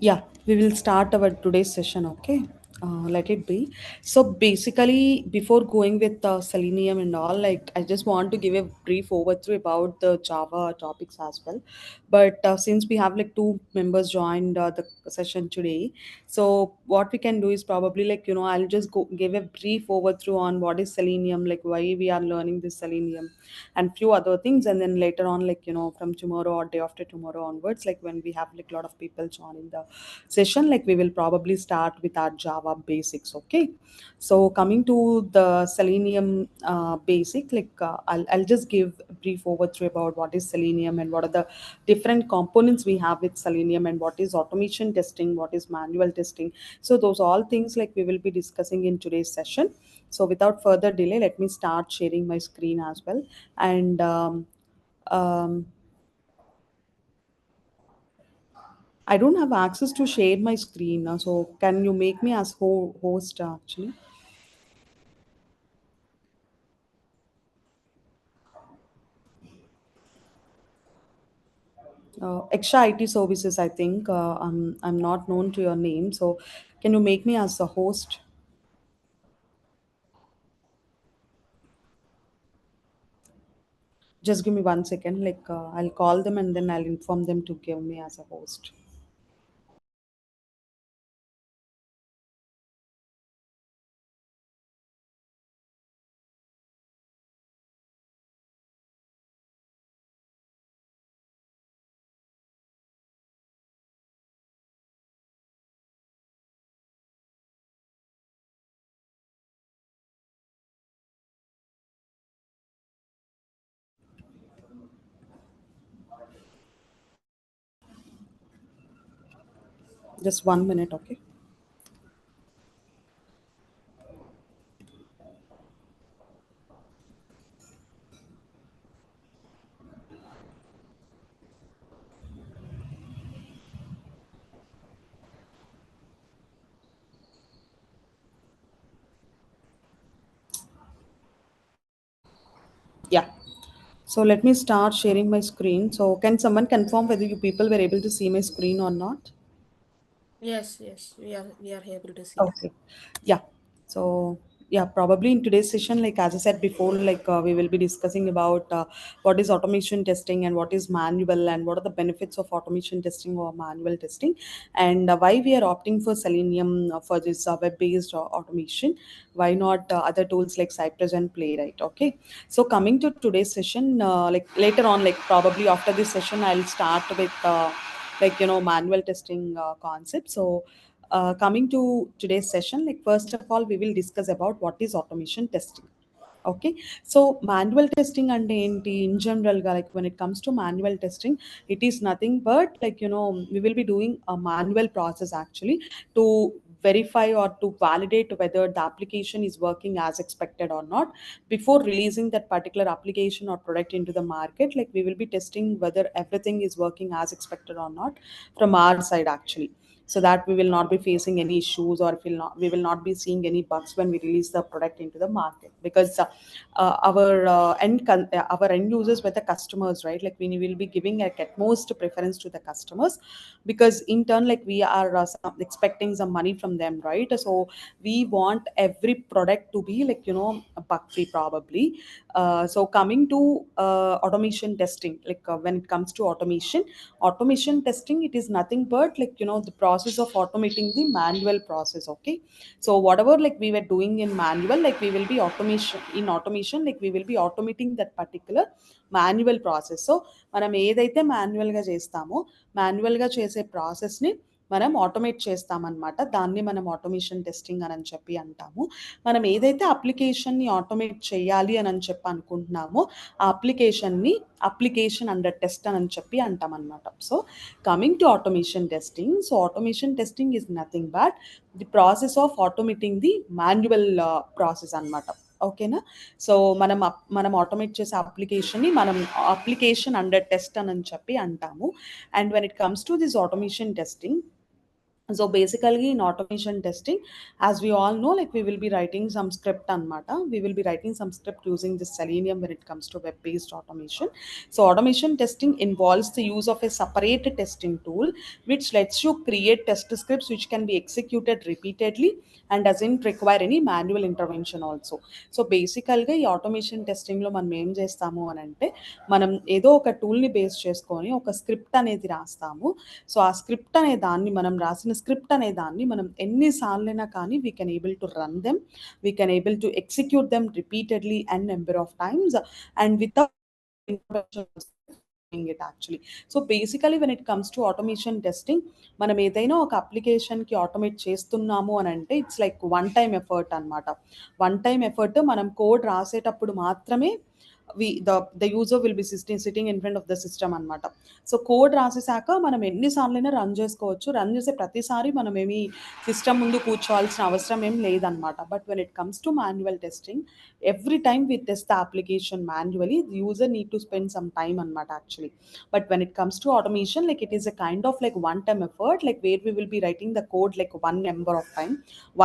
Yeah, we will start our today's session. Okay, let it be. So basically, before going with Selenium and all, like I just want to give a brief overview about the Java topics as well. But since we have like two members joined the session today, so what we can do is probably like I'll just go give a brief overview on what is Selenium, like why we are learning this Selenium, and few other things, and then later on, like from tomorrow or day after tomorrow onwards, like when we have like a lot of people joining the session, like we will probably start with our Java basics. Okay, so coming to the Selenium basic, like I'll just give a brief overview about what is Selenium and what are the different components we have with Selenium, and what is automation testing, what is manual testing. So those all things like we will be discussing in today's session. So without further delay, let me start sharing my screen as well. And um, I don't have access to share my screen, so can you make me as host actually? Extra IT services, I think. I'm not known to your name, so can you make me as a host? Just give me 1 second. Like I'll call them and then I'll inform them to give me as a host. Just 1 minute, okay? Yeah. So let me start sharing my screen. So can someone confirm whether you people were able to see my screen or not? Yes, yes, we are able to see. Okay. Yeah. So yeah, probably in today's session, like as I said before, like we will be discussing about what is automation testing and what is manual, and what are the benefits of automation testing or manual testing, and why we are opting for Selenium for this web-based automation. Why not other tools like Cypress and Playwright? Okay. So coming to today's session, like later on, like probably after this session, I'll start with manual testing concept. So coming to today's session, like first of all, we will discuss about what is automation testing. Okay, so manual testing అంటే ఏంటి in general గా, like when it comes to manual testing, it is nothing but like we will be doing a manual process actually to verify or to validate whether the application is working as expected or not before releasing that particular application or product into the market. Like we will be testing whether everything is working as expected or not from our side actually, so that we will not be facing any issues, or we will not be seeing any bugs when we release the product into the market. Because our end users were the customers, right? Like we will be giving like utmost preference to the customers, because in turn, like we are expecting some money from them, right? So we want every product to be like bug free probably. So coming to automation testing, like when it comes to automation testing, it is nothing but like the process of automating the manual process. Okay, so whatever like we were doing in manual, like we will be automation, like we will be automating that particular manual process. So మనం ఏదైతే మాన్యువల్గా చేస్తామో మాన్యువల్గా చేసే ప్రాసెస్ని మనం automate చేస్తామన్నమాట. దాన్ని మనం ఆటోమేషన్ టెస్టింగ్ అని చెప్పి అంటాము. మనం ఏదైతే అప్లికేషన్ని ఆటోమేట్ చేయాలి అని చెప్పి అనుకుంటున్నామో ఆ అప్లికేషన్ని అప్లికేషన్ అండర్ టెస్ట్ అని చెప్పి అంటామన్నమాట. So coming to automation testing, so automation testing is nothing but the process of automating the manual process అన్నమాట. ఓకేనా? సో మనం ఆటోమేట్ చేసే అప్లికేషన్ని మనం అప్లికేషన్ అండర్ టెస్ట్ అని చెప్పి అంటాము. And when it comes to this automation testing, So basically in automation testing, as we all know, like we will be writing some script anmata, we will be writing some script using this Selenium when it comes to web based automation. So automation testing involves the use of a separate testing tool which lets you create test scripts which can be executed repeatedly and doesn't require any manual intervention also. So బేసికల్గా ఈ automation టెస్టింగ్లో మనం ఏం చేస్తాము అని అంటే, మనం ఏదో ఒక టూల్ని బేస్ చేసుకొని ఒక స్క్రిప్ట్ అనేది రాస్తాము. సో ఆ స్క్రిప్ట్ అనే దాన్ని, మనం రాసిన స్క్రిప్ట్ అనే దాన్ని మనం ఎన్నిసార్లైనా కానీ we can able to run them, we can able to execute them repeatedly and number of times and without it actually. So basically when it comes to automation testing, మనం ఏదైనా ఒక అప్లికేషన్కి ఆటోమేట్ చేస్తున్నాము అని అంటే it's like one time effort అనమాట. One time effort, మనం code రాసేటప్పుడు మాత్రమే the user will be sitting in front of the system అనమాట. సో కోడ్ రాసేసాక మనం ఎన్నిసార్లైనా రన్ చేసుకోవచ్చు, రన్ చేసే ప్రతిసారి మనం ఏమి సిస్టమ్ ముందు కూర్చోవాల్సిన అవసరం ఏం లేదనమాట. But when it comes to manual testing, every time we test the application manually, the user need to spend some time అనమాట actually. But when it comes to automation, like it is a kind of like one time effort, like where we will be writing the code like one number of time,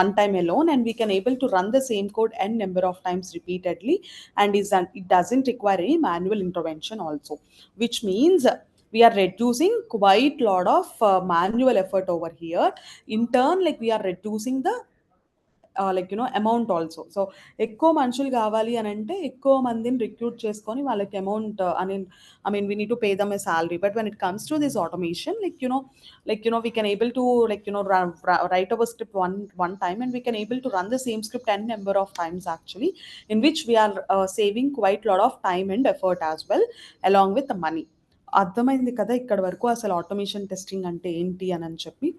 one time alone, and we can able to run the same code n number of times repeatedly, and it doesn't require any manual intervention also, which means we are reducing quite lot of manual effort over here. In turn, like we are reducing the like amount also. So ఎక్కువ మనుషులు కావాలి అని అంటే ఎక్కువ మందిని recruit చేసుకొని వాళ్ళకి amount అని, I mean we need to pay them a salary. But when it comes to this automation, we can able to write our script one time, and we can able to run the same script n number of times actually, in which we are saving quite lot of time and effort as well, along with the money. అర్థమైంది కదా ఇక్కడ వరకు అసలు automation testing అంటే ఏంటి అని చెప్పి.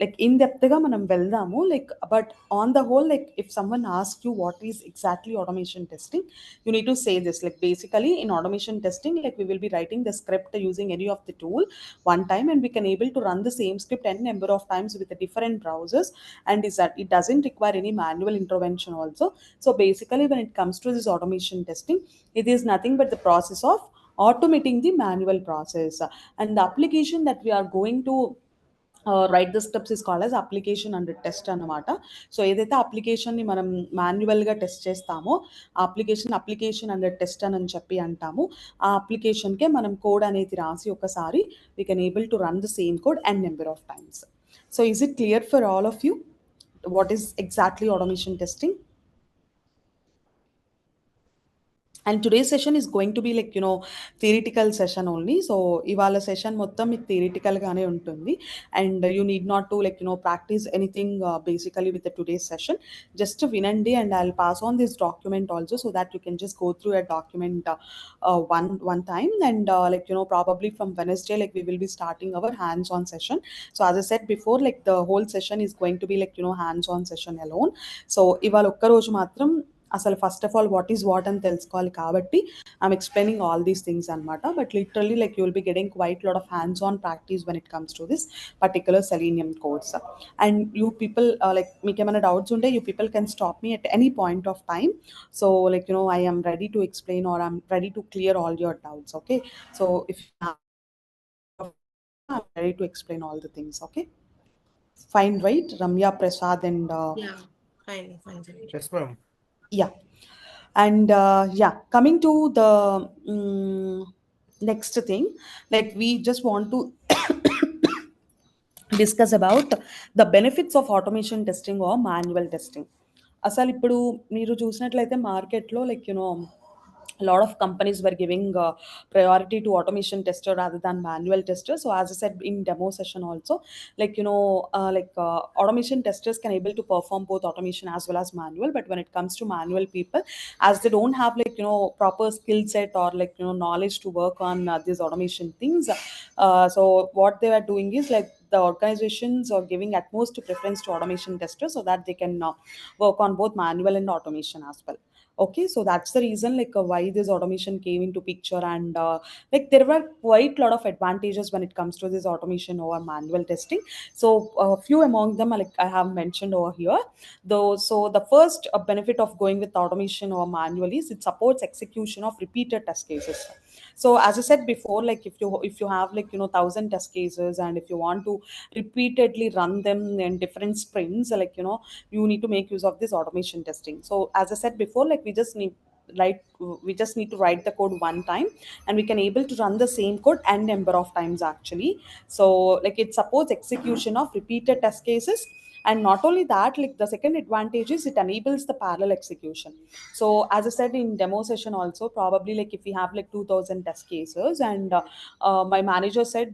Like in డెప్త్గా మనం వెళ్దాము. Like but on the whole, like if someone ask you what is exactly automation testing, you need to say this, like basically in automation testing, like we will be writing the script using any of the tool one time, and we can able to run the same script n number of times with the different browsers, and is that it doesn't require any manual intervention also. So basically when it comes to this automation testing, it is nothing but the process of automating the manual process, and the application that we are going to right the steps is called as application and test అనమాట. So ఏదైతే అప్లికేషన్ని మనం మాన్యువల్గా test చేస్తామో ఆ application and test అని చెప్పి అంటాము. ఆ అప్లికేషన్కే మనం కోడ్ అనేది రాసి ఒకసారి we can able to run the same code and number of times. So is it clear for all of you what is exactly automation testing? And today session is going to be like theoretical session only. So ఇవాళ session మొత్తం మీకు థియరిటికల్గానే ఉంటుంది, and you need not to practice anything basically with today's session. Just వినండి, and I will pass on this document also, so that you can just go through a document one time, and probably from Wednesday, like we will be starting our hands-on session. So as I said before, like the whole session is going to be hands-on session alone. So ఇవాళ ఒక్క రోజు మాత్రం అసలు first of all what is what అని తెలుసుకోవాలి కాబట్టి I'm explaining all these things అనమాట. But literally like you will be getting quite lot of hands on practice when it comes to this particular selenium course. And you people like మీకు ఏమైనా doubts ఉంటే you people can stop me at any point of time. So I am ready to explain, or I'm ready to clear all your doubts. Okay, so if I'm ready to explain all the things. Okay, fine, right? Ramya, Prasad, and Yeah, fine, fine. Yes, ma'am. yeah. And coming to the next thing, like we just want to discuss about the benefits of automation testing or manual testing. అసలు ఇప్పుడు మీరు చూసినట్లయితే మార్కెట్లో a lot of companies were giving priority to automation tester rather than manual tester. So as I said in demo session also, automation testers can able to perform both automation as well as manual. But when it comes to manual people, as they don't have proper skill set or knowledge to work on these automation things, so what they are doing is the organizations are giving utmost preference to automation testers so that they can work on both manual and automation as well. Okay, so that's the reason why this automation came into picture, and there were quite a lot of advantages when it comes to this automation over manual testing. So a few among them I have mentioned over here though. So the first benefit of going with automation or manually is it supports execution of repeated test cases. So as I said before, like if you have like 1,000 test cases, and if you want to repeatedly run them in different sprints, like you need to make use of this automation testing. So as I said before, like write we just need to write the code one time, and we can able to run the same code n number of times actually. So like it supports execution of repeated test cases. And not only that, like the second advantage is it enables the parallel execution. So as I said in demo session also, probably like if we have like 2,000 test cases, and my manager said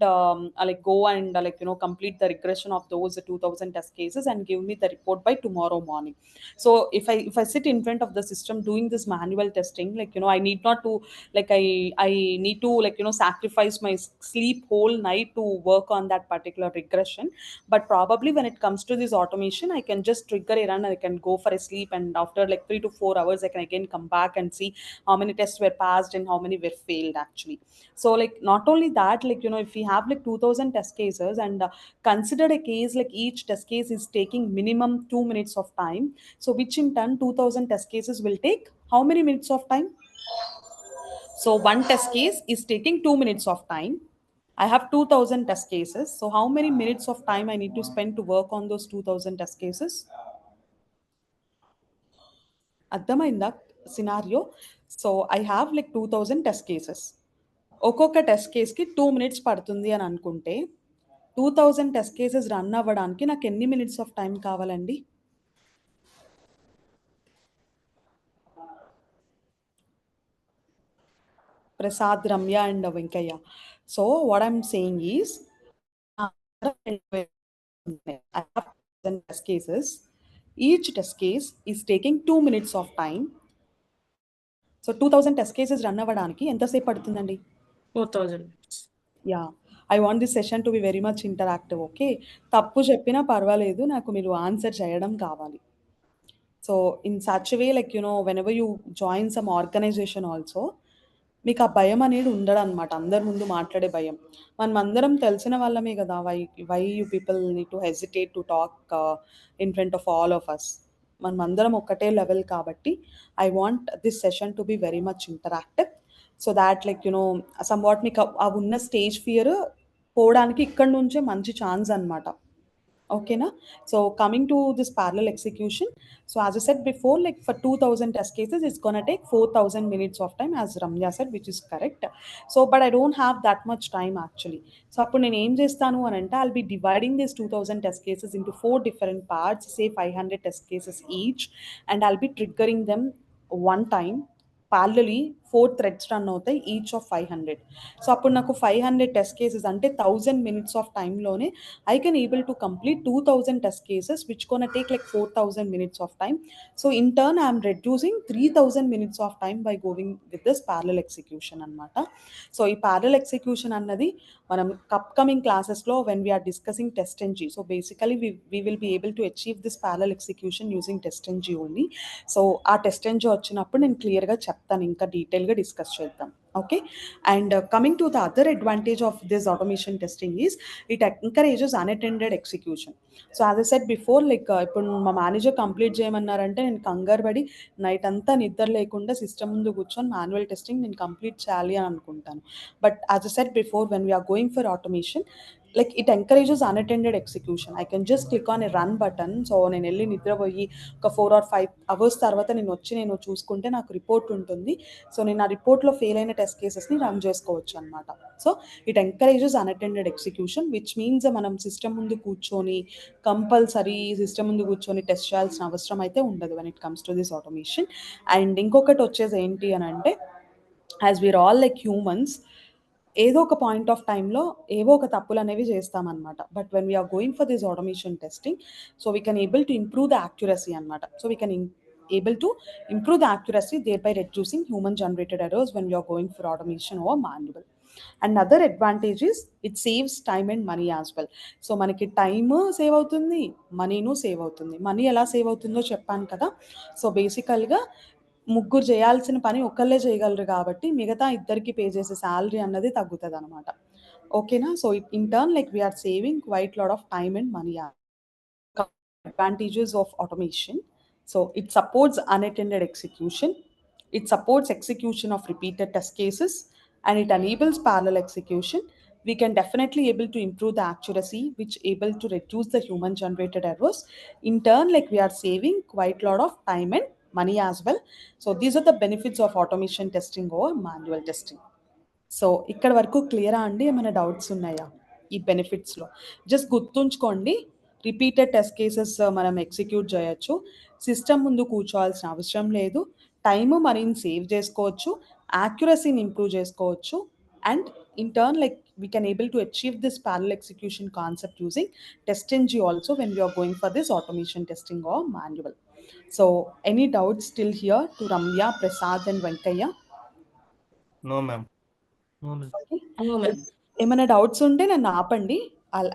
like go and complete the regression of those 2,000 test cases and give me the report by tomorrow morning. So if I sit in front of the system doing this manual testing, like I need not to, like I need to, like sacrifice my sleep whole night to work on that particular regression. But probably when it comes to this automation, I can just trigger a run, I can go for a sleep, and after like 3 to 4 hours I can again come back and see how many tests were passed and how many were failed actually. So like not only that, like if we have like 2,000 test cases, and consider a case like each test case is taking minimum 2 minutes of time, so which in turn 2,000 test cases will take how many minutes of time? So one test case is taking 2 minutes of time. I have 2,000 test cases. So how many minutes of time I need to spend to work on those 2,000 test cases? అర్థమైందా scenario? So I have like 2,000 test cases. ఒక్కొక్క test కేస్‌కి 2 minutes పడుతుంది అని అనుకుంటే, 2,000 test cases run అవ్వడానికి నాకు ఎన్ని minutes of time కావాలండి? Prasad, Ramya, and Venkaya. So what I'm saying is, I have 10 test cases. Each test case is taking 2 minutes of time. So 2,000 test cases run అవ్వడానికి ఎంతసేపు పడుతుందండి? 4,000 minutes. Yeah, I want this session to be very much interactive. Okay, తప్పు చెప్పినా పర్వాలేదు, నాకు మీరు answer చేయడం కావాలి. So in such way, like whenever you join some organisation also, మీకు ఆ భయం అనేది ఉండడనమాట, అందరి ముందు మాట్లాడే భయం. మనమందరం తెలిసిన వాళ్ళమే కదా, why you people need to hesitate to talk in front of all of us. మనమందరం ఒకటే లెవెల్ కాబట్టి I want this session to be very much interactive, so that like somewhat మీకు ఆ ఉన్న స్టేజ్ ఫియర్ పోవడానికి ఇక్కడ నుంచే మంచి ఛాన్స్ అనమాట. ఓకేనా? So coming to this parallel execution. So as I said before, like for 2,000 test cases, it's gonna take 4,000 minutes of time, as Ramya said, which is correct. So but I don't have that much time actually. So అప్పుడు నేను ఏం చేస్తాను అని అంటే, I'll be dividing these 2,000 test cases into 4 different parts, say 500 test cases each, and I'll be triggering them one time. Parallelly 4 threads run అవుతాయి, each of 500. So అప్పుడు నాకు 500 test cases అంటే 1,000 మినిట్స్ ఆఫ్ టైంలోనే I can able to complete 2,000 test cases, which gonna take like 4,000 minutes of time. So in turn, I am reducing 3,000 minutes of time by going with this parallel execution అన్నమాట. So ఈ parallel execution అన్నది మనం upcoming classes లో when we are discussing TestNG. So basically we will be able to achieve this parallel execution using TestNG only. So ఆ TestNG వచ్చినప్పుడు నేను క్లియర్గా చెప్తాను, ఇంకా డీటెయిల్గా డిస్కస్ చేద్దాం. Okay, and coming to the other advantage of this automation testing is it encourages unattended execution. So as I said before, like ఇప్పుడు మా మేనేజర్ కంప్లీట్ చేయమన్నారంటే నేను కంగారు పడి నైట్ అంతా నిద్ర లేకుండా సిస్టమ్ ముందు కూర్చొని మాన్యువల్ టెస్టింగ్ నేను కంప్లీట్ చేయాలి అని అనుకుంటాను. But as I said before, when we are going for automation, like it encourages unattended execution. I can just click on a run button. So నేను వెళ్ళి నిద్రపోయి ఒక 4 or 5 అవర్స్ తర్వాత నేను చూసుకుంటే నాకు రిపోర్ట్ ఉంటుంది. సో నేను ఆ రిపోర్ట్లో ఫెయిల్ అయిన టెస్ట్ కేసెస్ని రన్ చేసుకోవచ్చు అనమాట. So it encourages unattended execution, which means మనం సిస్టమ్ ముందు కూర్చొని కంపల్సరీ సిస్టమ్ ముందు కూర్చొని టెస్ట్ చేయాల్సిన అవసరం అయితే ఉండదు when it comes to this automation. And ఇంకొకటి వచ్చేసి ఏంటి అని అంటే, as we are all like humans, ఏదో ఒక పాయింట్ ఆఫ్ టైంలో ఏవో ఒక తప్పులు అనేవి చేస్తామన్నమాట. But when we are going for this automation testing, so we can able to improve the accuracy అనమాట. So we can able to improve the accuracy, thereby reducing human generated errors when we are going for automation or manual. Another advantage is it saves time and money as well. So మనకి time save అవుతుంది, మనీను save అవుతుంది. Money ఎలా save అవుతుందో చెప్పాను కదా. So బేసికల్గా ముగ్గురు చేయాల్సిన పని ఒకళ్ళే చేయగలరు కాబట్టి మిగతా ఇద్దరికి పే చేసే శాలరీ అన్నది తగ్గుతుంది అనమాట. ఓకేనా? So in turn like we are saving quite lot of time and money. Advantages of automation. So it supports unattended execution. It supports execution of repeated test cases. and it enables parallel execution. We can definitely able to improve the accuracy, which able to reduce the human generated errors. In turn, like we are saving quite a lot of time and money as well. So these are the benefits of automation testing over manual testing. So ఇక్కడ వరకు క్లియరా అండి? ఏమైనా doubts ఉన్నాయా ఈ బెనిఫిట్స్లో? Just గుర్తుంచుకోండి, repeated test cases మనం execute చేయొచ్చు, సిస్టమ్ ముందు కూర్చోవాల్సిన అవసరం లేదు, టైము మనీని సేవ్ చేసుకోవచ్చు, యాక్యురసీని ఇంప్రూవ్ చేసుకోవచ్చు, and in turn like we can able to achieve this parallel execution concept using TestNG also when we are going for this automation testing or manual. So any doubts still here to Ramya, Prasad and Venkaya? No, ma'am. No, ma'am. Okay. No, ma'am. ఏమైనా doubts ఉంటే నన్ను ఆపండి.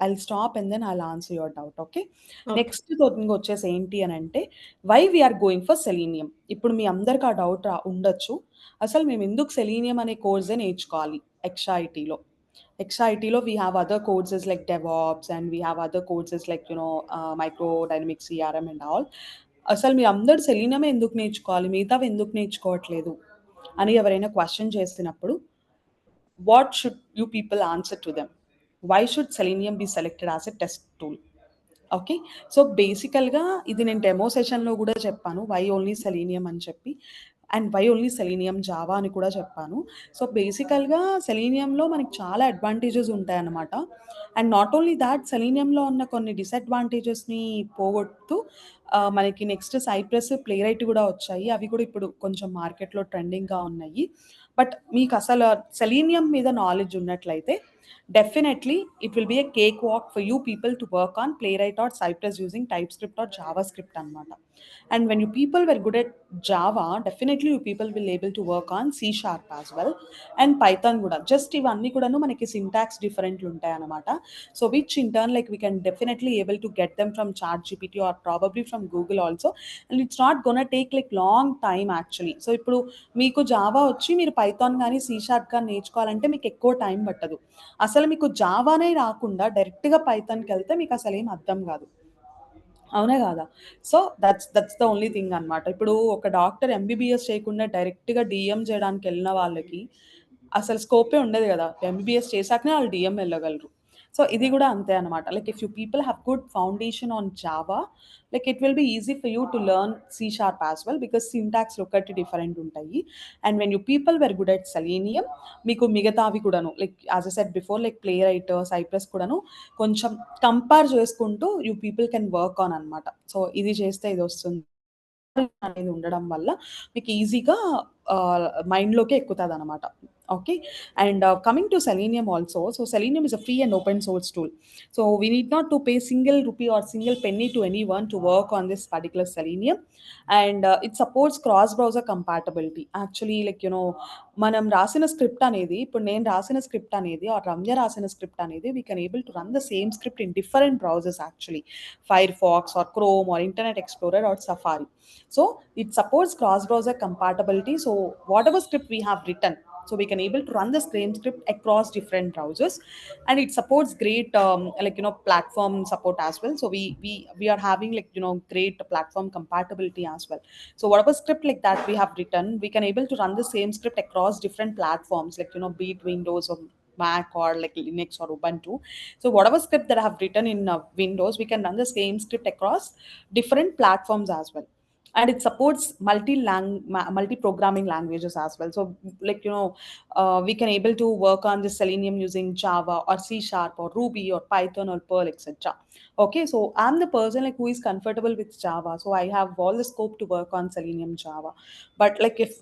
I'll stop and then I'll answer your doubt. Okay. Okay. Next thing వచ్చేసి ఏంటి అని అంటే, why we are going for Selenium. ఇప్పుడు మీ అందరికి ఆ డౌట్ ఉండొచ్చు, అసలు మేము ఎందుకు సెలీనియం అనే కోర్సే నేర్చుకోవాలి ఎక్స్ఐటీలో. ఎక్స్ఐటీలో we have other courses like DevOps and we have other courses like micro dynamics, CRM and all. అసలు మీరు అందరు సెలీనియమే ఎందుకు నేర్చుకోవాలి, మిగతావి ఎందుకు నేర్చుకోవట్లేదు అని ఎవరైనా క్వశ్చన్ చేసినప్పుడు, what should you people answer to them? Why should selenium be selected as a test tool? Okay. So బేసికల్గా ఇది నేను డెమో సెషన్లో కూడా చెప్పాను, వై ఓన్లీ సెలీనియం అని చెప్పి, and why only Selenium Java అని కూడా చెప్పాను. సో బేసికల్గా సెలీనియంలో మనకి చాలా అడ్వాంటేజెస్ ఉంటాయన్నమాట. అండ్ నాట్ ఓన్లీ దాట్, సెలీనియంలో ఉన్న కొన్ని డిసడ్వాంటేజెస్ని పోగొడుతూ మనకి నెక్స్ట్ సైప్రస్, ప్లే రైట్ కూడా వచ్చాయి. అవి కూడా ఇప్పుడు కొంచెం మార్కెట్లో ట్రెండింగ్గా ఉన్నాయి. బట్ మీకు అసలు సెలీనియం మీద నాలెడ్జ్ ఉన్నట్లయితే definitely it will be a cakewalk for you people to work on playwright or cypress using typescript or javascript anamata. And when you people were good at java, definitely you people will able to work on c sharp as well and python kuda. Just ivanni kudanu manaki syntax different untayi anamata. So which in turn like we can definitely able to get them from ChatGPT or probably from Google also, and it's not gonna take like long time actually. So ఇప్పుడు మీకు Java వచ్చి మీరు Python కానీ C sharp కానీ నేర్చుకోవాలంటే మీకు ఎక్కువ time పట్టదు. అసలు మీకు జావానే రాకుండా డైరెక్ట్‌గా పైథాన్‌కి వెళ్తే మీకు అసలేం అర్థం కాదు. అవునా కాదా? So that's the only thing అనమాట. ఇప్పుడు ఒక డాక్టర్ ఎంబీబీఎస్ చేయకుండా డైరెక్ట్‌గా డీఎం చేయడానికి వెళ్ళిన వాళ్ళకి అసలు స్కోపే ఉండదు కదా! ఎంబీబీఎస్ చేశాకనే వాళ్ళు డీఎం వెళ్ళగలరు. సో ఇది కూడా అంతే అనమాట. Like if you people have good foundation on Java, like it will be easy for you to learn C sharp as well, because syntax ఒకటి డిఫరెంట్ ఉంటాయి. And when you people were good at Selenium, మీకు మిగతావి కూడాను like as I said before like Playwright, Cypress కూడాను కొంచెం compare చేసుకుంటూ you people can work on అనమాట. So ఇది చేస్తే ఇది వస్తుంది అనేది ఉండడం వల్ల మీకు ఈజీగా మైండ్లోకి ఎక్కుతుంది అనమాట. Okay. And coming to selenium also, so selenium is a free and open source tool, so we need not to pay single rupee or single penny to anyone to work on this particular selenium. And it supports cross browser compatibility actually, like మనం రాసిన script అనేది, ఇప్పుడు నేను రాసిన script అనేది are Ramya రాసిన script అనేది, we can able to run the same script in different browsers actually, Firefox or Chrome or Internet Explorer or Safari. So it supports cross browser compatibility. So whatever script we have written, so we can able to run the same script across different browsers, and it supports great platform support as well. So we are having like great platform compatibility as well. So whatever script like that we have written, we can able to run the same script across different platforms, like be it Windows or Mac or like Linux or Ubuntu. So whatever script that I have written in Windows, we can run the same script across different platforms as well. And it supports multi programming languages as well. So like we can able to work on this selenium using java or c sharp or ruby or python or perl, etc. Okay, so I'm the person like who is comfortable with java, so I have all the scope to work on selenium java. But like if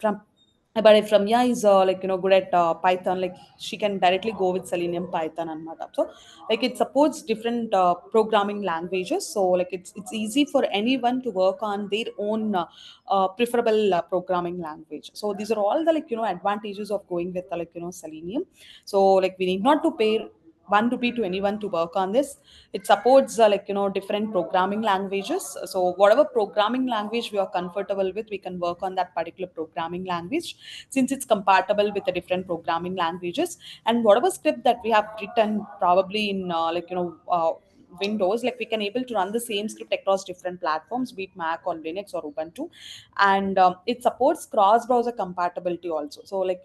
Ramya is good at python, like she can directly go with selenium python and mata. So like it supports different programming languages, so like it's easy for anyone to work on their own preferable programming language. So these are all the advantages of going with selenium. So like we need not to pay 1 rupee to anyone to work on this. It supports different programming languages. So whatever programming language we are comfortable with, we can work on that particular programming language, since it's compatible with the different programming languages. And whatever script that we have written probably in Windows, like we can able to run the same script across different platforms, be it Mac or Linux or Ubuntu. And it supports cross browser compatibility also. So like,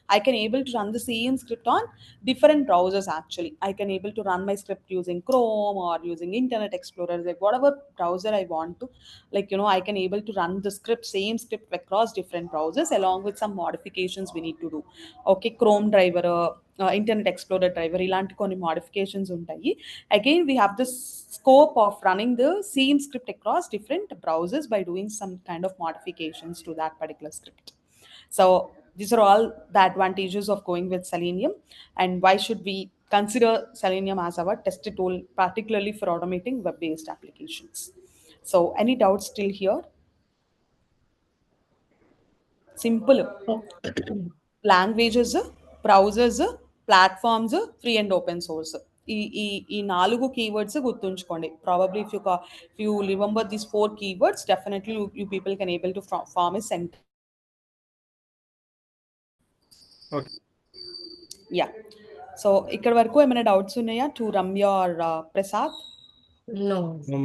I can able to run the same script on different browsers. Actually, I can able to run my script using Chrome or using Internet Explorer, like whatever browser I want to, like, I can able to run the same script across different browsers along with some modifications we need to do. Okay, Chrome driver, internet explorer driver, ఇలాంటి కొన్ని modifications ఉంటాయి. Again we have the scope of running the same script across different browsers by doing some kind of modifications to that particular script. So these are all the advantages of going with Selenium, and why should we consider Selenium as our test tool, particularly for automating web-based applications. So any doubts still here? Simple. Languages, browsers, platforms, free and open source. ఈ 4 keywords గుర్తుంచుకోండి. Probably if you remember these 4 keywords, definitely you people can able to form a sentence. Okay. Yeah. So ఇక్కడ వరకు ఏమైనా doubts ఉన్నాయా to Ramya or Prasad? No. No.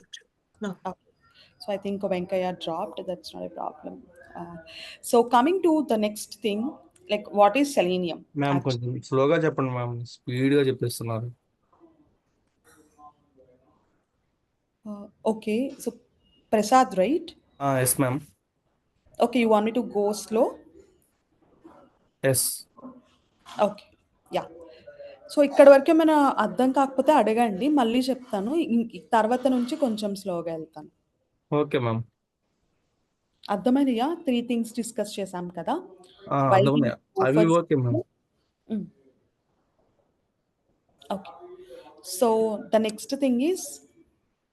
No. Okay. So I think Venkaya dropped. That's not a problem. So coming to the next thing, like what is Selenium? Ma'am కొంచెం స్లోగా చెప్పండి ma'am, స్పీడ్గా చెప్పేస్తున్నారు. Okay, so Prasad, right? Yes ma'am. Okay, you want me to go slow? Yes. Okay, yeah. So ఇక్కడ వరకు ఏమైనా అర్థం కాకపోతే అడగండి, మళ్ళీ చెప్తాను. తర్వాత నుంచి కొంచెం స్లోగా వెళ్తాను. Okay ma'am. అర్థమైనయా? 3 థింగ్స్ డిస్కస్ చేశాం కదా. అర్థమయ్యా. అవి okay ma'am. Okay. So the next thing is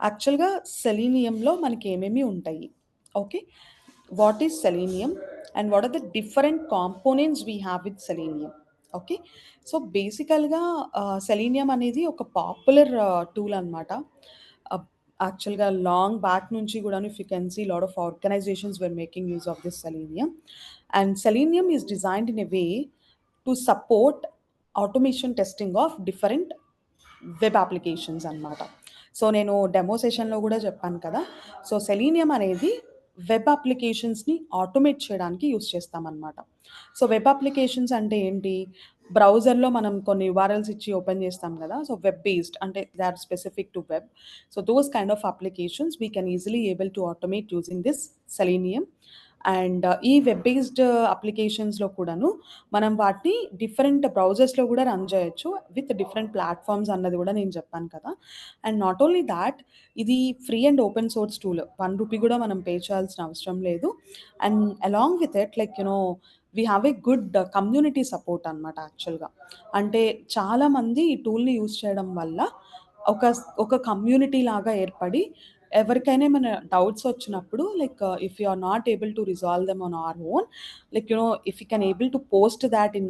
యాక్చువల్గా సెలీనియంలో మనకి ఏమేమి ఉంటాయి. Okay, what is Selenium and what are the different components we have with Selenium. Okay, so బేసికల్గా సెలీనియం అనేది ఒక పాపులర్ టూల్ అనమాట. యాక్చువల్గా లాంగ్ బ్యాక్ నుంచి కూడా if you can see lot of organisations were making use of this Selenium. And Selenium is designed in a way to support automation testing of different web applications అనమాట. So నేను demo సెషన్లో కూడా చెప్పాను కదా. So Selenium అనేది web అప్లికేషన్స్ని automate చేయడానికి use చేస్తామన్నమాట. సో వెబ్ అప్లికేషన్స్ అంటే ఏంటి? బ్రౌజర్లో మనం కొన్ని యుఆర్ఎల్స్ ఇచ్చి ఓపెన్ చేస్తాం కదా. సో వెబ్ బేస్డ్ అంటే they are specific to web. So those kind of applications we can easily able to automate using this Selenium. And ఈ వెబ్ బేస్డ్ అప్లికేషన్స్లో కూడాను మనం వాటిని డిఫరెంట్ బ్రౌజర్స్లో కూడా రన్ చేయొచ్చు విత్ డిఫరెంట్ ప్లాట్ఫామ్స్ అన్నది కూడా నేను చెప్పాను కదా. అండ్ నాట్ ఓన్లీ దాట్, ఇది free and open source tool. ₹1 కూడా మనం పే చేయాల్సిన అవసరం లేదు. And along with it, like we have a good community support అనమాట. యాక్చువల్గా అంటే చాలామంది ఈ టూల్ని యూస్ చేయడం వల్ల ఒక కమ్యూనిటీ లాగా ఏర్పడి, ఎవరికైనా ఏమైనా డౌట్స్ వచ్చినప్పుడు, like if you are not able to resolve them on our own, like if you can able to post that in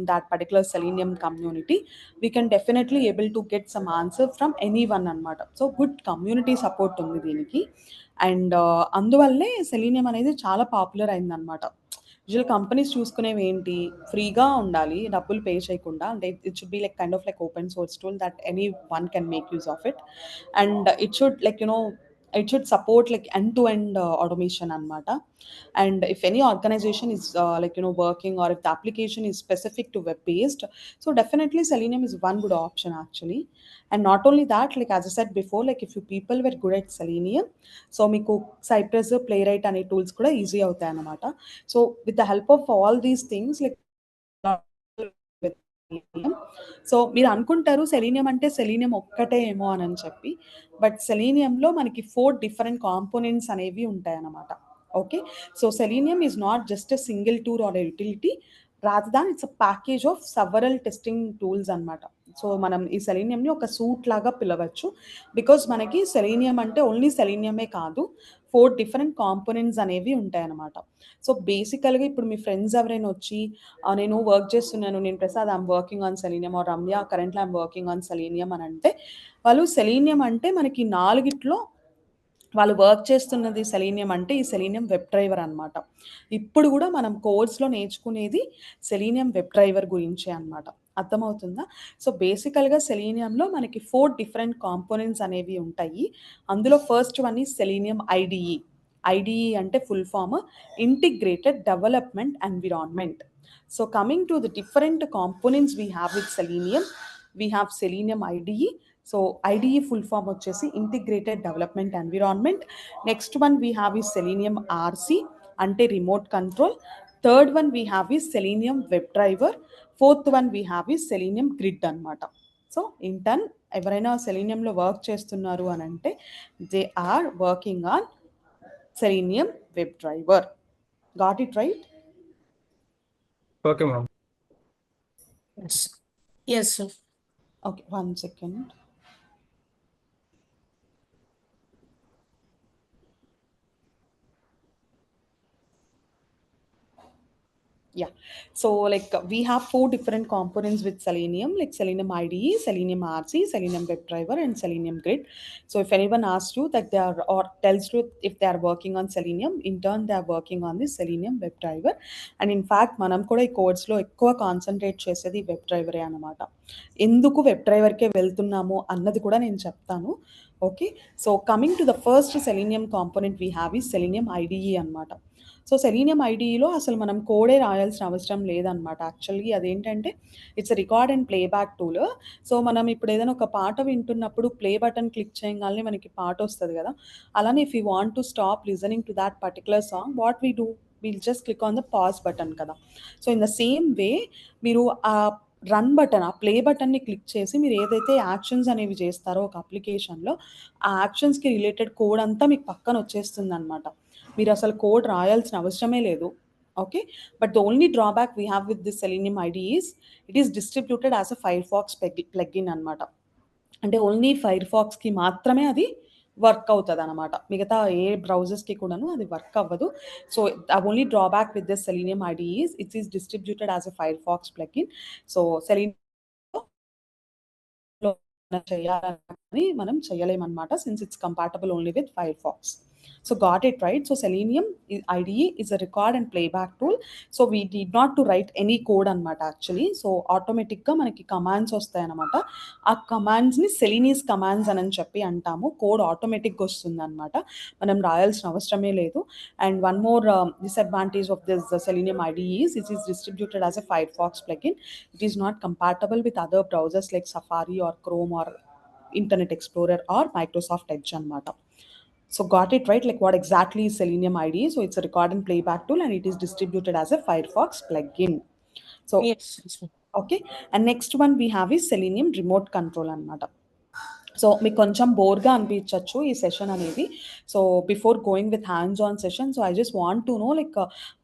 that particular Selenium community, we can definitely able to get some answer from anyone అనమాట. So good community support ఉంది దీనికి. And అందువల్లే selenium అనేది చాలా popular అయిందనమాట. Usual companies చూసుకునేవి ఏంటి, ఫ్రీగా ఉండాలి, డబ్బులు పే చేయకుండా. అంటే it should be like kind of like open source tool that any one can make use of it. And it should like it should support like end-to-end automation anamata. And if any organization is working, or if the application is specific to web based, so definitely Selenium is one good option actually. And not only that, like as I said before, like if you people were good at Selenium, so meeku Cypress, Playwright ane tools kuda easy avutayi anamata. So with the help of all these things, like so మీరు అనుకుంటారు selenium అంటే selenium ఒక్కటే ఏమో అని చెప్పి, but సెలీనియంలో మనకి 4 different components అనేవి ఉంటాయి అన్నమాట. Okay, so Selenium is not just a single tool or a utility, rather than it's a package of several testing tools అనమాట. సో మనం ఈ సెలీనియంని ఒక సూట్ లాగా పిలవచ్చు, బికాజ్ మనకి సెలీనియం అంటే ఓన్లీ సెలీనియమే కాదు, 4 డిఫరెంట్ కాంపోనెంట్స్ అనేవి ఉంటాయన్నమాట. సో బేసికల్గా ఇప్పుడు మీ ఫ్రెండ్స్ ఎవరైనా వచ్చి నేను వర్క్ చేస్తున్నాను, నేను Prasad I'm working on Selenium, or Ramya currently I'm working on Selenium అని అంటే, వాళ్ళు సెలీనియం అంటే మనకి 4గిట్లో వాళ్ళు వర్క్ చేస్తున్నది సెలీనియం అంటే ఈ సెలీనియం వెబ్ డ్రైవర్ అనమాట. ఇప్పుడు కూడా మనం కోర్స్లో నేర్చుకునేది సెలీనియం వెబ్ డ్రైవర్ గురించే అనమాట. అర్థమవుతుందా? సో, బేసికల్‌గా సెలీనియంలో మనకి 4 డిఫరెంట్ కాంపోనెంట్స్ అనేవి ఉంటాయి. అందులో first one is Selenium IDE. IDE అంటే full form integrated development environment. So, coming to the different components we have with Selenium, we have Selenium IDE. So, IDE full form వచ్చేసి integrated development environment. Next one we have is Selenium RC అంటే remote control. Third one we have is Selenium web driver. Fourth one we have ఈ Selenium grid అనమాట. So in turn ఎవరైనా సెలీనియంలో work చేస్తున్నారు అని అంటే they are working on Selenium web driver. Got it right? Okay ma'am. Yes. Yes, sir. Okay, 1 second. Yeah. So like we have 4 different components with Selenium, like Selenium IDE, Selenium RC, Selenium WebDriver, and Selenium Grid. So if anyone asks you that they are or tells you if they are working on Selenium, in turn they are working on the Selenium WebDriver. And in fact మనం కూడా ఈ కోర్స్లో ఎక్కువ concentrate చేసేది web డ్రైవరే అనమాట. ఎందుకు web డ్రైవర్కే వెళ్తున్నాము అన్నది కూడా నేను చెప్తాను. Okay, so coming to the first selenium component we have ఈ సెలీనియం ఐడిఈ అనమాట. సో సెలీనియం ఐడీఈలో అసలు మనం కోడే రాయాల్సిన అవసరం లేదనమాట. యాక్చువల్లీ అదేంటంటే it's record and playback tool. So మనం ఇప్పుడు ఏదైనా ఒక పాట వింటున్నప్పుడు ప్లే బటన్ క్లిక్ చేయగానే మనకి పాట వస్తుంది కదా. అలానే if you want to stop listening to that particular song, what we do, will just click on the pause button కదా. So in the same way మీరు ఆ రన్ బటన్, ఆ ప్లే బటన్ని క్లిక్ చేసి మీరు ఏదైతే యాక్షన్స్ అనేవి చేస్తారో ఒక అప్లికేషన్లో, ఆ యాక్షన్స్కి రిలేటెడ్ కోడ్ అంతా మీకు పక్కన వచ్చేస్తుంది అనమాట. మీరు అసలు కోడ్ రాయాల్సిన అవసరమే లేదు. Okay, but the only drawback we have with this Selenium ID is it is distributed as a Firefox plugin అనమాట. అంటే ఓన్లీ ఫైర్ ఫాక్స్కి మాత్రమే అది వర్క్ అవుతుంది అనమాట. మిగతా ఏ బ్రౌజర్స్కి కూడాను అది వర్క్ అవ్వదు. So the only drawback with this Selenium ID is it is distributed as a Firefox plugin. So Selenium చేయాలని మనం చేయలేమన్నమాట, since it's compatible only with Firefox. So got it right. So Selenium IDE is a record and playback tool. So we need not to write any code అనమాట actually. So ఆటోమేటిక్గా మనకి commands వస్తాయన్నమాట. ఆ కమాండ్స్ని సెలీనీస్ commands అని చెప్పి అంటాము. Code ఆటోమేటిక్గా వస్తుంది అనమాట, మనం రాయాల్సిన అవసరమే లేదు. And one more disadvantage of this Selenium IDE is it is distributed as a Firefox plugin. It is not compatible with other browsers like Safari or Chrome or Internet Explorer or Microsoft Edge అనమాట. So got it right, like what exactly is Selenium IDE? So it's a record and playback tool and it is distributed as a Firefox plugin. So Yes, sir. okay, and next one we have is Selenium remote control అనమాట. So మీకు కొంచెం బోర్గా అనిపించవచ్చు ఈ session అనేది. So before going with hands on session, so I just want to know like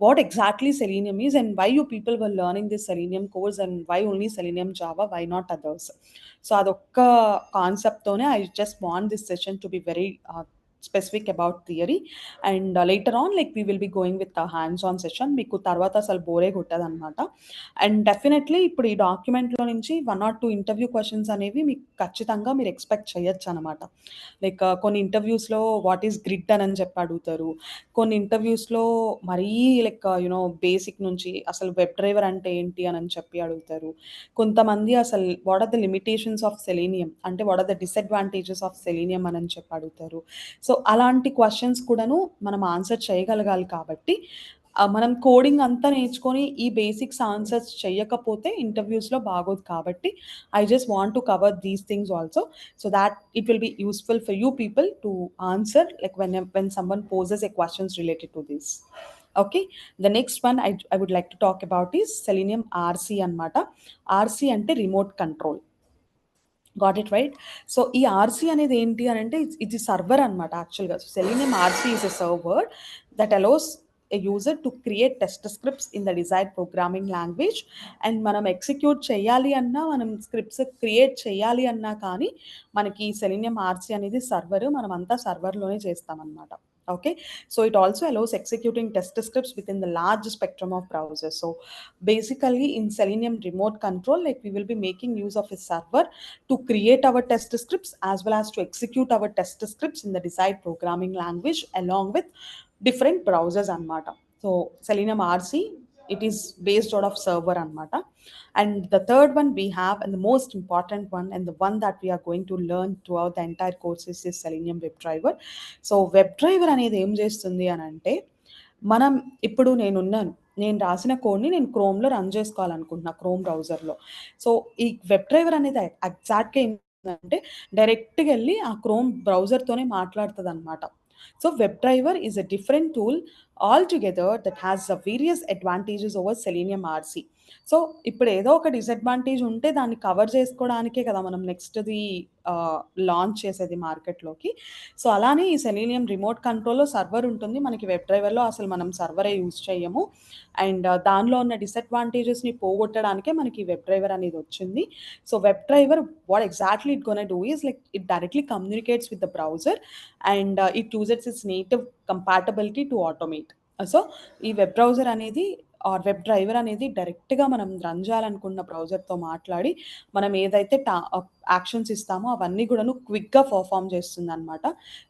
what exactly Selenium is and why you people were learning this Selenium course and why only Selenium Java, why not others. So అదొక్క కాన్సెప్ట్తోనే I just want this session to be very specific about theory, and later on like we will be going with the hands on session. మీకు తర్వాత అసలు బోరే కొట్టదు అనమాట. And definitely ఇప్పుడు ఈ డాక్యుమెంట్లో నుంచి 1 or 2 ఇంటర్వ్యూ క్వశ్చన్స్ అనేవి మీకు ఖచ్చితంగా మీరు ఎక్స్పెక్ట్ చేయొచ్చు అనమాట. లైక్ కొన్ని ఇంటర్వ్యూస్లో వాట్ ఈస్ గ్రిడ్ అని చెప్పి అడుగుతారు. కొన్ని ఇంటర్వ్యూస్లో మరీ లైక్ యూనో బేసిక్ నుంచి అసలు వెబ్ డ్రైవర్ అంటే ఏంటి అని చెప్పి అడుగుతారు. కొంతమంది అసలు what are the limitations of Selenium అంటే what are the disadvantages of Selenium అని చెప్పి అడుగుతారు. సో అలాంటి క్వశ్చన్స్ కూడాను మనం ఆన్సర్ చేయగలగాలి కాబట్టి మనం కోడింగ్ అంతా నేర్చుకొని ఈ బేసిక్స్ ఆన్సర్స్ చేయకపోతే ఇంటర్వ్యూస్లో బాగోదు. కాబట్టి I just want to cover these things also so that it will be useful for you people to answer like when someone poses a questions related to this. Okay, the next one I would like to talk about is Selenium RC అనమాట. RC అంటే remote control. Got it right. So ఈ RC అనేది ఏంటి అని అంటే ఇది server అనమాట యాక్చువల్గా. So selenium RC is a server that allows a user to create test scripts in the desired programming language. And మనం ఎగ్జిక్యూట్ చేయాలి అన్నా, మనం స్క్రిప్ట్స్ క్రియేట్ చేయాలి అన్నా కానీ మనకి సెలీనియం ఆర్సీ అనేది సర్వర్, మనం అంతా సర్వర్లోనే చేస్తామన్నమాట. Okay, so it also allows executing test scripts within the large spectrum of browsers. So basically in Selenium remote control, like we will be making use of a server to create our test scripts as well as to execute our test scripts in the desired programming language along with different browsers అనమాట. So selenium RC it is based out of server anmata. And the third one we have, and the most important one, and the one that we are going to learn throughout the entire course is Selenium WebDriver. So WebDriver అనేది ఏం చేస్తుంది అని అంటే, మనం ఇప్పుడు నేను రాసిన కోడ్ని నేను క్రోమ్లో రన్ చేసుకోవాలనుకుంటున్నా, క్రోమ్ బ్రౌజర్లో. సో ఈ వెబ్ డ్రైవర్ అనేది ఎగ్జాక్ట్గా ఏంటంటే డైరెక్ట్గా వెళ్ళి ఆ క్రోమ్ బ్రౌజర్తోనే మాట్లాడుతుంది అనమాట. So web driver is a different tool all together that has various advantages over selenium RC. So ఇప్పుడు ఏదో ఒక డిసడ్వాంటేజ్ ఉంటే దాన్ని కవర్ చేసుకోవడానికే కదా మనం నెక్స్ట్ది లాంచ్ చేసేది మార్కెట్లోకి. సో అలానే ఈ సెలీనియం రిమోట్ కంట్రోల్లో సర్వర్ ఉంటుంది, మనకి వెబ్ డ్రైవర్లో అసలు మనం సర్వరే యూజ్ చేయము. అండ్ దానిలో ఉన్న డిసడ్వాంటేజెస్ని పోగొట్టడానికే మనకి వెబ్ డ్రైవర్ అనేది వచ్చింది. So web driver what exactly it gonna do is like it directly communicates with the browser and it uses it's native compatibility to automate. So ఈ వెబ్ బ్రౌజర్ అనేది are web driver అనేది డైరెక్ట్గా మనం run చేయాలనుకున్న బ్రౌజర్తో మాట్లాడి మనం ఏదైతే actions ఇస్తామో అవన్నీ కూడాను క్విక్గా పర్ఫామ్ చేస్తుంది అనమాట.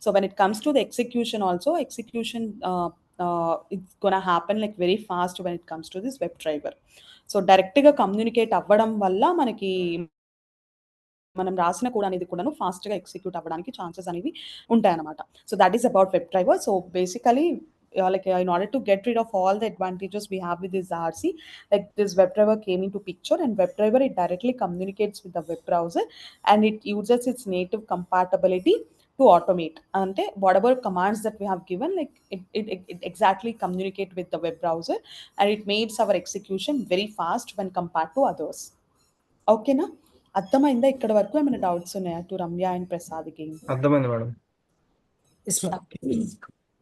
So when it comes to the execution also, execution it's gonna happen like very fast when it comes to this web driver. So డైరెక్ట్గా కమ్యూనికేట్ అవ్వడం వల్ల మనకి మనం రాసిన కోడ్ అనేది కూడాను ఫాస్ట్గా ఎగ్జిక్యూట్ అవ్వడానికి ఛాన్సెస్ అనేవి ఉంటాయన్నమాట. So that is about web driver. So basically like in order to get rid of all the advantages we have with this RC, like this web driver came into picture, and web driver it directly communicates with the web browser and it uses its native compatibility to automate. Ante whatever commands that we have given, like it exactly communicate with the web browser and it makes our execution very fast when compared to others. ఓకేనా? అర్థమైందా ఇక్కడ వరకు? ఏమైనా doubts ఉన్నాయా to Ramya and ప్రసాద్కి? అర్థమైంది madam. Yes, ma'am.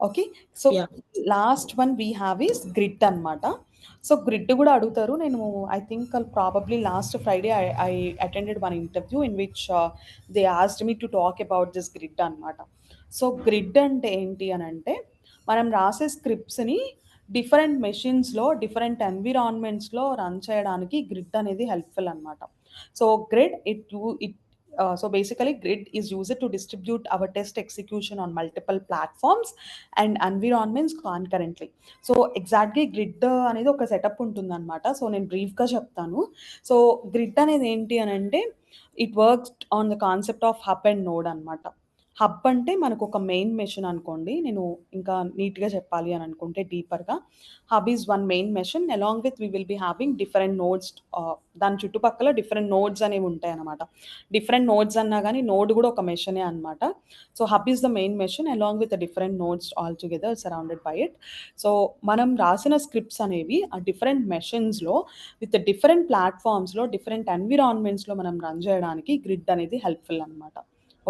Okay. So Yeah. Last one we have is grid అనమాట. So grid కూడా అడుగుతారు. నేను I think probably last Friday I attended one interview in which they asked me to talk about this grid అనమాట. So grid అంటే ఏంటి అని అంటే, మనం రాసే స్క్రిప్ట్స్ని డిఫరెంట్ మెషిన్స్లో డిఫరెంట్ ఎన్విరాన్మెంట్స్లో రన్ చేయడానికి గ్రిడ్ అనేది హెల్ప్ఫుల్ అనమాట. So grid so basically grid is used to distribute our test execution on multiple platforms and environments concurrently. So exactly grid అనేది ఒక సెటప్ ఉంటుందన్నమాట. సో నేను బ్రీఫ్గా చెప్తాను. సో గ్రిడ్ అనేది ఏంటి అని అంటే, it works on the concept of hub and node అనమాట. హబ్ అంటే మనకు ఒక మెయిన్ మెషిన్ అనుకోండి. నేను ఇంకా నీట్గా చెప్పాలి అని అనుకుంటే డీపర్గా, hub is one main machine along with we will be having different nodes. దాని చుట్టుపక్కల డిఫరెంట్ నోడ్స్ అనేవి ఉంటాయి అనమాట. డిఫరెంట్ నోడ్స్ అన్నా కానీ నోడ్ కూడా ఒక మెషినే అనమాట. So hub is the main machine along with the different nodes all together surrounded by it. So మనం రాసిన స్క్రిప్ట్స్ అనేవి ఆ డిఫరెంట్ మెషిన్స్లో విత్ డిఫరెంట్ ప్లాట్ఫామ్స్లో డిఫరెంట్ ఎన్విరాన్మెంట్స్లో మనం రన్ చేయడానికి గ్రిడ్ అనేది హెల్ప్ఫుల్ అనమాట.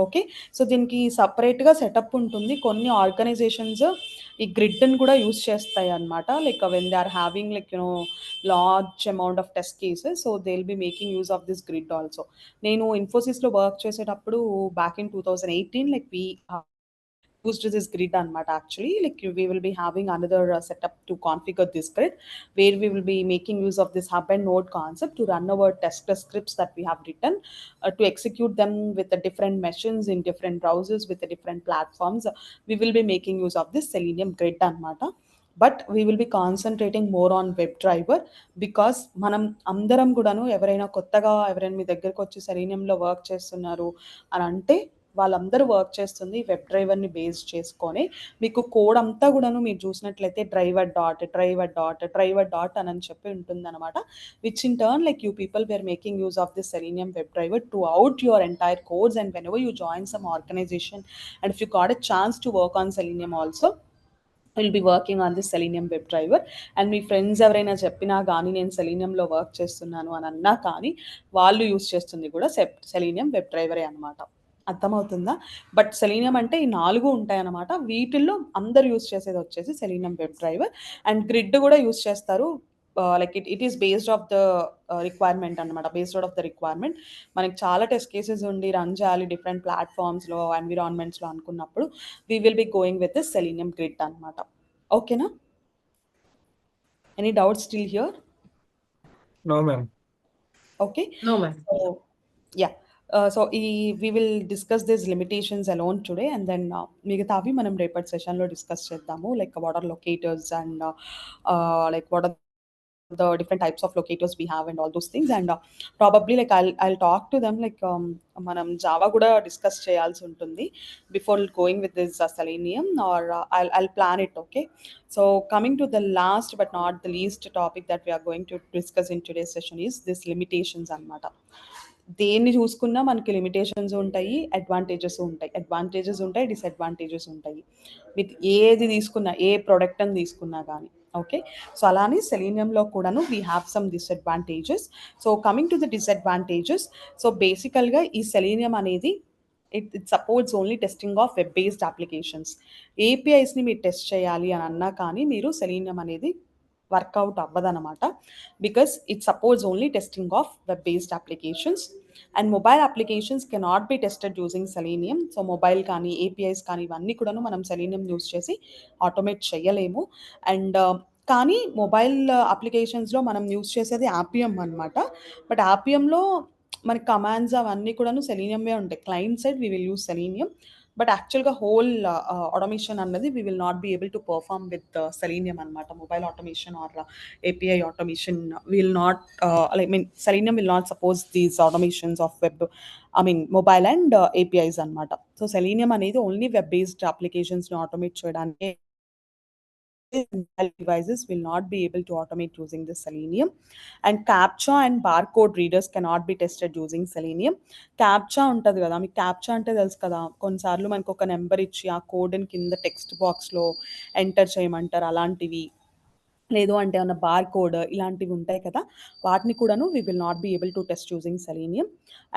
ఓకే. సో దీనికి సపరేట్గా సెటప్ ఉంటుంది. కొన్ని ఆర్గనైజేషన్స్ ఈ గ్రిడ్ని కూడా యూస్ చేస్తాయి అనమాట. Like when they are having like large amount of test cases, so they will be making use of this grid also. నేను ఇన్ఫోసిస్లో వర్క్ చేసేటప్పుడు back in 2018 like we used this grid anamata. Actually, like we will be having another setup to configure this grid, where we will be making use of this hub and node concept to run our test scripts that we have written to execute them with the different machines in different browsers with the different platforms. We will be making use of this Selenium grid anamata. But we will B concentrating more on web driver, because మనం అందరం కూడాను ఎవరైనా కొత్తగా ఎవరైనా మీ దగ్గరకు వచ్చి సెలీనియంలో work చేస్తున్నారు అని అంటే, వాళ్ళందరూ వర్క్ చేస్తుంది వెబ్ డ్రైవర్ని బేస్ చేసుకొని. మీకు కోడ్ అంతా కూడాను మీరు చూసినట్లయితే డ్రైవర్ డాట్ అని చెప్పి ఉంటుందన్నమాట. Which in turn like you people were making use of this Selenium web driver to out your entire codes and whenever you join some organisation and if you got a chance to work on Selenium also will be working on this Selenium web driver. And మీ friends ఎవరైనా చెప్పినా కానీ నేను సెలీనియంలో work చేస్తున్నాను అని అన్నా కానీ వాళ్ళు యూస్ చేస్తుంది కూడా సెలీనియం వెబ్ డ్రైవరే అనమాట. అర్థమవుతుందా? బట్ సెలీనియం అంటే ఈ 4 ఉంటాయన్నమాట. వీటిల్లో అందరు యూస్ చేసేది వచ్చేసి Selenium web driver. And grid కూడా యూస్ చేస్తారు. Like it is based of the requirement అనమాట. Based out of the requirement మనకి చాలా టెస్ట్ కేసెస్ ఉండి రన్ చేయాలి డిఫరెంట్ ప్లాట్ఫామ్స్లో ఎన్విరాన్మెంట్స్లో అనుకున్నప్పుడు we will be going with this Selenium grid అనమాట. ఓకేనా? Any doubts still here? No ma'am. Okay. No, ma'am. So yeah, so we will discuss these limitations alone today, and then మిగతావి మనం రేపటి సెషన్లో డిస్కస్ చేద్దాము. Like what are locators and like what are the different types of locators we have and all those things. And probably like I'll talk to them like మనం Java కూడా discuss చేయాల్సి ఉంటుంది before going with this selenium, or I'll plan it. Okay, so coming to the last but not the least topic that we are going to discuss in today's session is this limitations అన్నమాట. దేన్ని చూసుకున్నా మనకి limitations ఉంటాయి, advantages ఉంటాయి, disadvantages ఉంటాయి. With ఏది తీసుకున్నా, ఏ product అని తీసుకున్నా కానీ. ఓకే, సో అలానే సెలీనియంలో కూడాను we have some disadvantages. So coming to the disadvantages, so బేసికల్గా ఈ సెలీనియం అనేది it supports only testing of web based applications. ఏపీఐస్ని మీరు టెస్ట్ చేయాలి అని అన్నా కానీ మీరు సెలీనియం అనేది వర్కౌట్ అవ్వదన్నమాట, because it supports only testing of web based applications. And mobile applications cannot be tested using Selenium. So mobile కానీ ఏపీఐస్ కానీ ఇవన్నీ కూడాను మనం సెలీనియం యూజ్ చేసి ఆటోమేట్ చేయలేము. అండ్ కానీ మొబైల్ అప్లికేషన్స్లో మనం యూజ్ చేసేది యాపిఎం అనమాట. బట్ యాపిఎంలో మనకి కమాండ్స్ అవన్నీ కూడాను సెలీనియమే ఉంటాయి. Client side we will use Selenium, but యాక్చువల్గా హోల్ ఆటోమేషన్ అన్నది we will not be able to perform with Selenium అనమాట. Mobile automation or API automation will not Selenium will not suppose these automations of web, mobile and APIs అనమాట. So Selenium అనేది only web based అప్లికేషన్స్ని automate చేయడానికి. Devices will not be able to automate using the selenium. And captcha and barcode readers cannot be tested using selenium. captcha ఉంటుంది కదా, మీకు captcha అంటే తెలుసు కదా, కొన్నిసార్లు మనకు ఒక నెంబర్ ఇచ్చి ఆ కోడ్ని కింద టెక్స్ట్ బాక్స్లో ఎంటర్ చేయమంటారు, అలాంటివి. లేదు అంటే ఏమన్నా బార్ కోడ్ ఇలాంటివి ఉంటాయి కదా, వాటిని కూడాను we will not be able to test using selenium.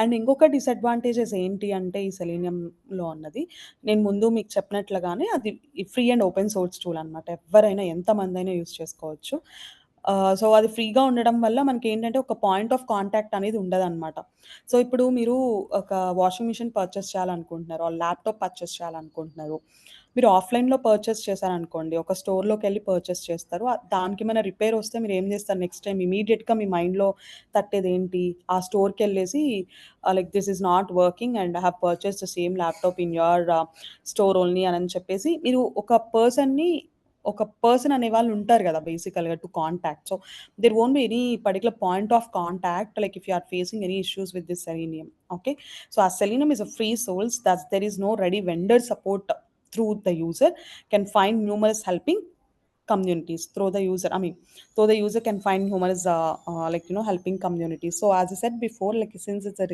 And ఇంకొక డిసడ్వాంటేజెస్ ఏంటి అంటే ఈ సెలీనియంలో అన్నది, నేను ముందు మీకు చెప్పినట్లుగానే అది free and open source tool అనమాట. ఎవరైనా ఎంతమంది అయినా యూజ్ చేసుకోవచ్చు. సో అది ఫ్రీగా ఉండడం వల్ల మనకి ఏంటంటే ఒక పాయింట్ ఆఫ్ కాంటాక్ట్ అనేది ఉండదన్నమాట. సో ఇప్పుడు మీరు ఒక వాషింగ్ మిషన్ పర్చేస్ చేయాలనుకుంటున్నారు, ల్యాప్టాప్ పర్చేస్ చేయాలనుకుంటున్నారు, మీరు ఆఫ్లైన్లో పర్చేస్ చేశారనుకోండి, ఒక స్టోర్లోకి వెళ్ళి పర్చేస్ చేస్తారు, దానికి ఏమైనా రిపేర్ వస్తే మీరు ఏం చేస్తారు, నెక్స్ట్ టైం ఇమీడియట్గా మీ మైండ్లో తట్టేది ఏంటి, ఆ స్టోర్కి వెళ్ళేసి like this is not working and I have purchase the same laptop in your store only అని చెప్పేసి మీరు ఒక పర్సన్ అనే వాళ్ళు ఉంటారు కదా బేసికల్గా to contact. So there won't be any particular point of contact like if you are facing any issues with this Selenium. Okay, so as selenium is a free source, that there is no ready vendor support through the user can find numerous helping communities through the user. Though the user can find numerous helping communities. So as I said before, like since it's a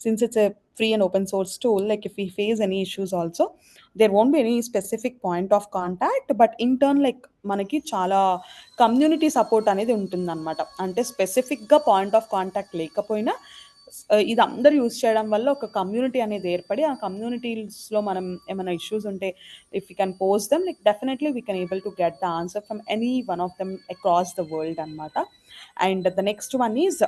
since it's a free and open source tool, like if we face any issues also, there won't be any specific point of contact, but in turn like మనకి చాలా community support అనేది ఉంటుందన్నమాట. అంటే స్పెసిఫిక్గా point of contact లేకపోయినా ఇది అందరూ use చేయడం వల్ల ఒక కమ్యూనిటీ అనేది ఏర్పడి, ఆ కమ్యూనిటీస్లో మనం ఏమైనా ఇష్యూస్ ఉంటే if you can post them, like definitely we can able to get the answer from any one of them across the world అనమాట. And the next one is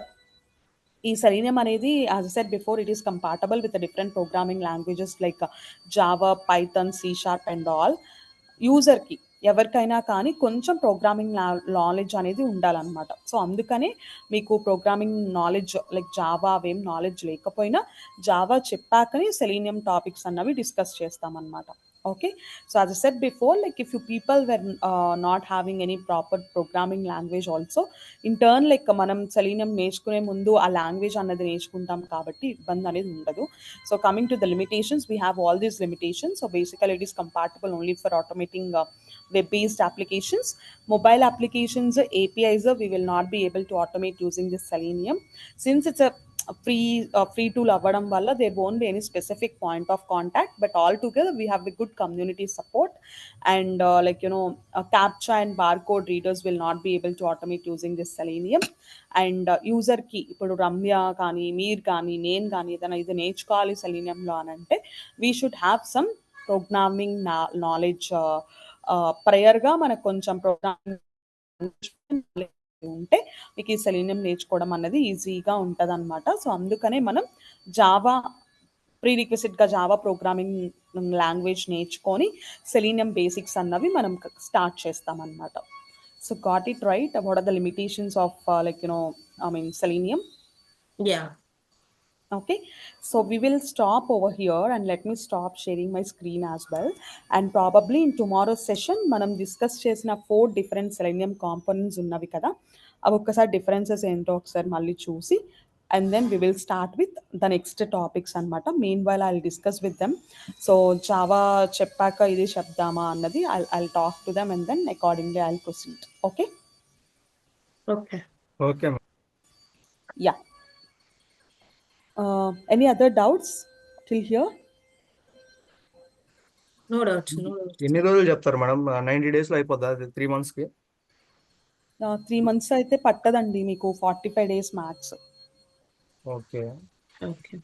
ఈ సెలీనియం అనేది, as I said before, it is compatible with different programming languages like Java, Python, C# and all. యూజర్కి ఎవరికైనా కానీ కొంచెం programming knowledge అనేది ఉండాలన్నమాట. So అందుకనే మీకు ప్రోగ్రామింగ్ నాలెడ్జ్ లైక్ జావా అవేం నాలెడ్జ్ లేకపోయినా జావా చెప్పాకనే సెలీనియం టాపిక్స్ అన్నవి డిస్కస్ చేస్తామన్నమాట. Okay, so as I said before, like if you people were not having any proper programming language also, in turn like మనం selenium నేర్చుకునే ముందు ఆ language అన్నది నేర్చుకుంటాం కాబట్టి ఇబ్బంది అనేది ఉండదు. So coming to the limitations, we have all these limitations. So basically it is compatible only for automating web-based applications. Mobile applications, APIs, we will not be able to automate using this selenium. Since it's a free tool అవ్వడం వల్ల there won't be any specific point of contact, but altogether we have a good community support. And captcha and barcode readers will not be able to automate using this selenium. And యూజర్కి ఇప్పుడు రమ్య కానీ మీరు కానీ నేను కానీ ఏదైనా ఇది నేర్చుకోవాలి సెలీనియంలో అని అంటే we should have some programming knowledge. ప్రయర్గా మనకు కొంచెం ప్రోగ్రామింగ్ ఉంటే మీకు ఈ సెలీనియం నేర్చుకోవడం అన్నది ఈజీగా ఉంటుంది అనమాట. సో అందుకనే మనం జావా ప్రీరిక్విజిట్గా జావా ప్రోగ్రామింగ్ లాంగ్వేజ్ నేర్చుకొని సెలీనియం బేసిక్స్ అన్నవి మనం స్టార్ట్ చేస్తామన్నమాట. So got it right? What are the limitations of selenium? Yeah. Okay, so we will stop over here and let me stop sharing my screen as well. And probably in tomorrow's session, మనం discuss చేసిన 4 different selenium components ఉన్నవి కదా, అవి ఒక్కసారి differences ఏంటో ఒకసారి మళ్ళీ చూసి and then we will start with the next topics అనమాట. Meanwhile I discuss with them. So Java చెప్పాక ఇది చెప్దామా అన్నది I talk to them and then accordingly I proceed. Okay, okay okay ma'am. Yeah. Any other doubts till here? No doubts ఎన్ని రోజులు చెప్తారు madam? 90 డేస్లో అయిపోద్దా అది? 3 monthsకి? 3 months అయితే పట్టదండి మీకు, 45 days max. Okay. Okay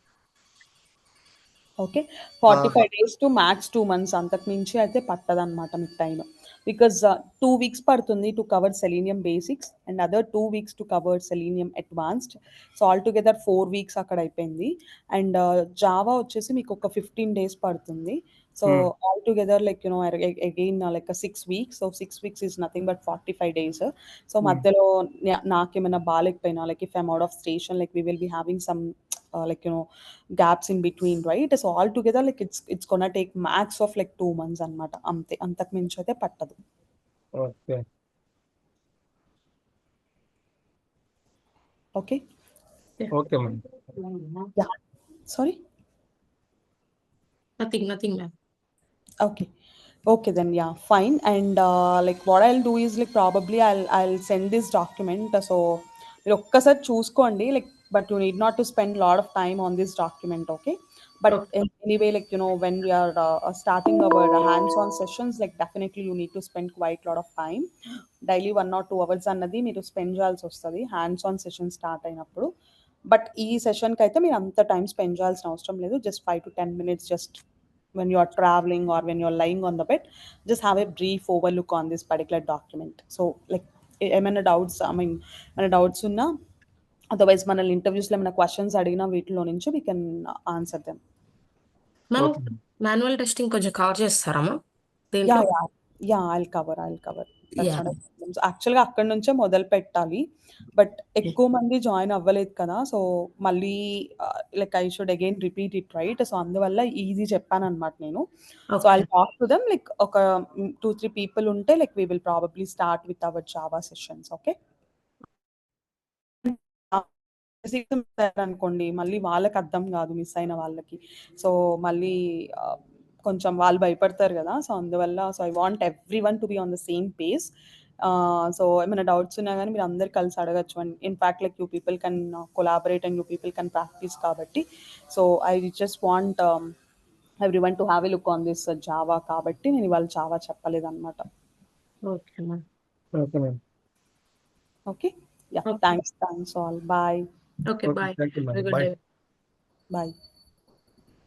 okay, 45 days to max 2 months, అంతకు మించి అయితే పట్టదన్నమాట మీకు టైం. బికాజ్ 2 weeks పడుతుంది to cover selenium basics and other 2 weeks to cover selenium advanced. So all together 4 weeks అక్కడ అయిపోయింది. అండ్ జావా వచ్చేసి మీకు ఒక 15 days పడుతుంది. So all together like you know again like 6 weeks. So 6 weeks is nothing but 45 days. So మధ్యలో నాకేమైనా బాగాలేకపోయినా like if I'm out of station like we will be having some like gaps in between, right? So all together like it's gonna take max of like 2 months అన్నమాట. అంతే, అంతకు మించి అయితే పట్టదు. Okay. Okay, okay ma'am. Yeah, sorry, nothing ma'am. okay then, yeah, fine. And like what I'll do is like probably I'll send this document. So మీరు ఒక్కసారి చూసుకోండి like, but you need not to spend a lot of time on this document. Okay, but Okay. anyway like when we are starting our hands-on sessions, like definitely you need to spend quite a lot of time. Daily 1 or 2 hours అన్నది మీరు spend చేయాల్సి వస్తుంది hands on session start అయినప్పుడు. But ఈ సెషన్కి అయితే మీరు అంత time spend చేయాల్సిన అవసరం లేదు. Just 5 to 10 minutes, just when you are traveling or when you're lying on the bed, just have a brief overlook on this particular document. So like ఏమైనా doubts, I mean ఏమైనా doubts ఉన్నా, otherwise మనల్ని ఇంటర్వ్యూస్లో ఏమైనా questions అడిగినా వీటిలో నుంచి we can answer them. Ma'am okay. Manual testing కొంచెం cover చేస్తారా మ్యామ్ యా దీంట్లో? Yeah yeah I'll cover that's Yeah. Not problems. యాక్చువల్గా అక్కడి నుంచే మొదలు పెట్టాలి, బట్ ఎక్కువ మంది జాయిన్ అవ్వలేదు కదా. సో మళ్ళీ like I should again repeat it, right? So అందువల్ల ఈజీ చెప్పాను అనమాట నేను. So I okay talk to them like ఒక 2-3 పీపుల్ ఉంటే like we will probably start with our Java sessions. Okay, అనుకోండి మళ్ళీ వాళ్ళకి అర్థం కాదు, మిస్ అయిన వాళ్ళకి. సో మళ్ళీ కొంచెం వాళ్ళు భయపడతారు కదా. సో అందువల్ల so I want every one to be on the same page. So ఏమైనా డౌట్స్ ఉన్నా కానీ మీరు అందరు కలిసి అడగచ్చు. And in fact like you people can collaborate and you people can practice కాబట్టి. So I just want every one to have a look on this Java కాబట్టి నేను ఇవాళ జావా చెప్పలేదన్నమాట. Okay ma'am. Okay ma'am. Okay, yeah, Okay. Thanks all, bye okay okay, bye. Thank you Have a ma'am. good bye. day. Bye.